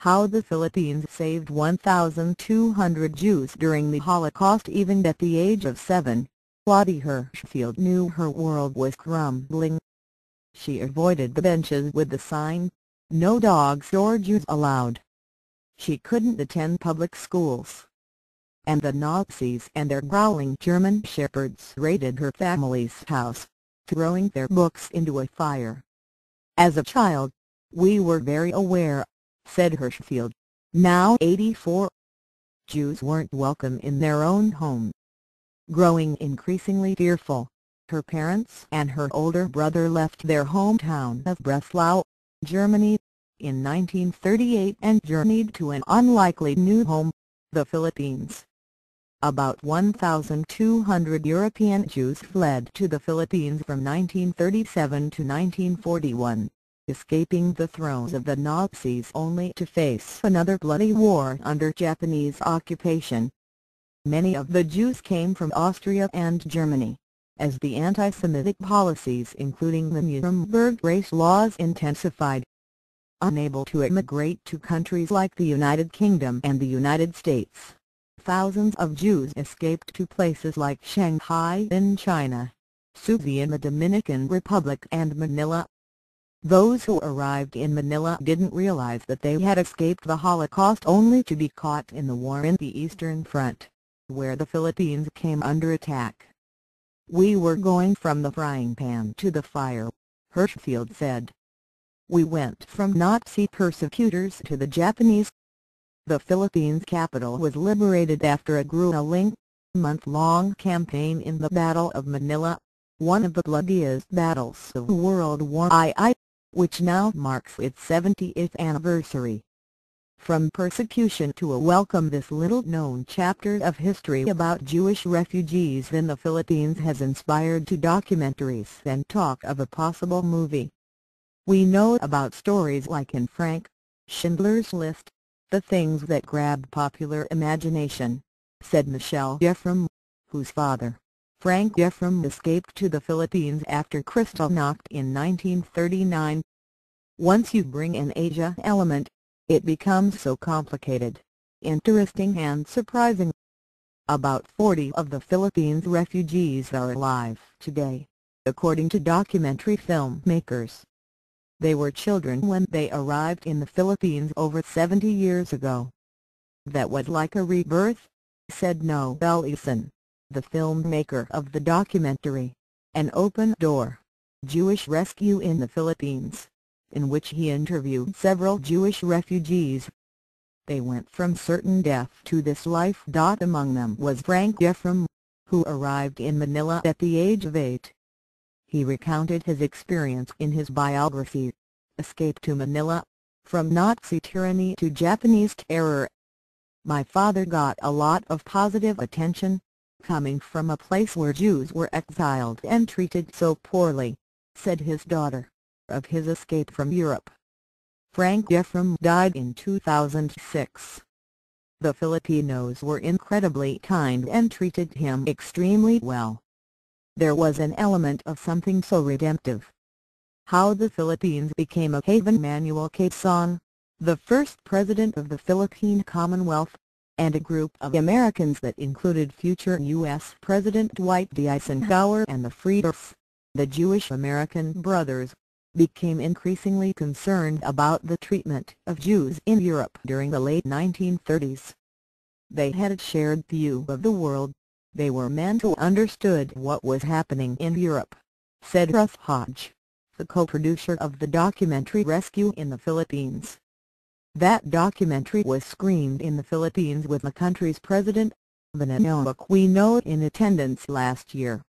How the Philippines saved 1,200 Jews during the Holocaust. Even at the age of 7, Lotte Hershfield knew her world was crumbling. She avoided the benches with the sign, "No dogs or Jews allowed." She couldn't attend public schools. And the Nazis and their growling German shepherds raided her family's house, throwing their books into a fire. "As a child, we were very aware," said Hershfield, now 84. Jews weren't welcome in their own home. Growing increasingly fearful, her parents and her older brother left their hometown of Breslau, Germany, in 1938 and journeyed to an unlikely new home, the Philippines. About 1,200 European Jews fled to the Philippines from 1937 to 1941, escaping the throes of the Nazis only to face another bloody war under Japanese occupation. Many of the Jews came from Austria and Germany, as the anti-Semitic policies including the Nuremberg race laws intensified. Unable to immigrate to countries like the United Kingdom and the United States, thousands of Jews escaped to places like Shanghai in China, Sousa in the Dominican Republic and Manila. Those who arrived in Manila didn't realize that they had escaped the Holocaust only to be caught in the war in the Eastern Front, where the Philippines came under attack. "We were going from the frying pan to the fire," Hershfield said. "We went from Nazi persecutors to the Japanese." The Philippines' capital was liberated after a grueling, month-long campaign in the Battle of Manila, one of the bloodiest battles of World War I, which now marks its 70th anniversary. From persecution to a welcome, this little-known chapter of history about Jewish refugees in the Philippines has inspired two documentaries and talk of a possible movie. "We know about stories like in Frank Schindler's List, the things that grab popular imagination," said Michelle Ephraim, whose father, Frank Ephraim, escaped to the Philippines after Kristallnacht in 1939. "Once you bring an Asia element, it becomes so complicated, interesting and surprising." About 40 of the Philippines' refugees are alive today, according to documentary filmmakers. They were children when they arrived in the Philippines over 70 years ago. "That was like a rebirth," said Noel Eason, the filmmaker of the documentary, An Open Door, Jewish Rescue in the Philippines, in which he interviewed several Jewish refugees. "They went from certain death to this life." Among them was Frank Ephraim, who arrived in Manila at the age of 8. He recounted his experience in his biography, Escape to Manila, From Nazi Tyranny to Japanese Terror. "My father got a lot of positive attention, coming from a place where Jews were exiled and treated so poorly," said his daughter, of his escape from Europe. Frank Ephraim died in 2006. The Filipinos were incredibly kind and treated him extremely well. There was an element of something so redemptive. How the Philippines became a haven. Manuel Quezon, the first president of the Philippine Commonwealth, and a group of Americans that included future U.S. President Dwight D. Eisenhower and the Friedrichs, the Jewish American brothers, became increasingly concerned about the treatment of Jews in Europe during the late 1930s. They had a shared view of the world. They were men who understood what was happening in Europe, said Russ Hodge, the co-producer of the documentary Rescue in the Philippines. That documentary was screened in the Philippines with the country's president, Benigno Aquino, in attendance last year.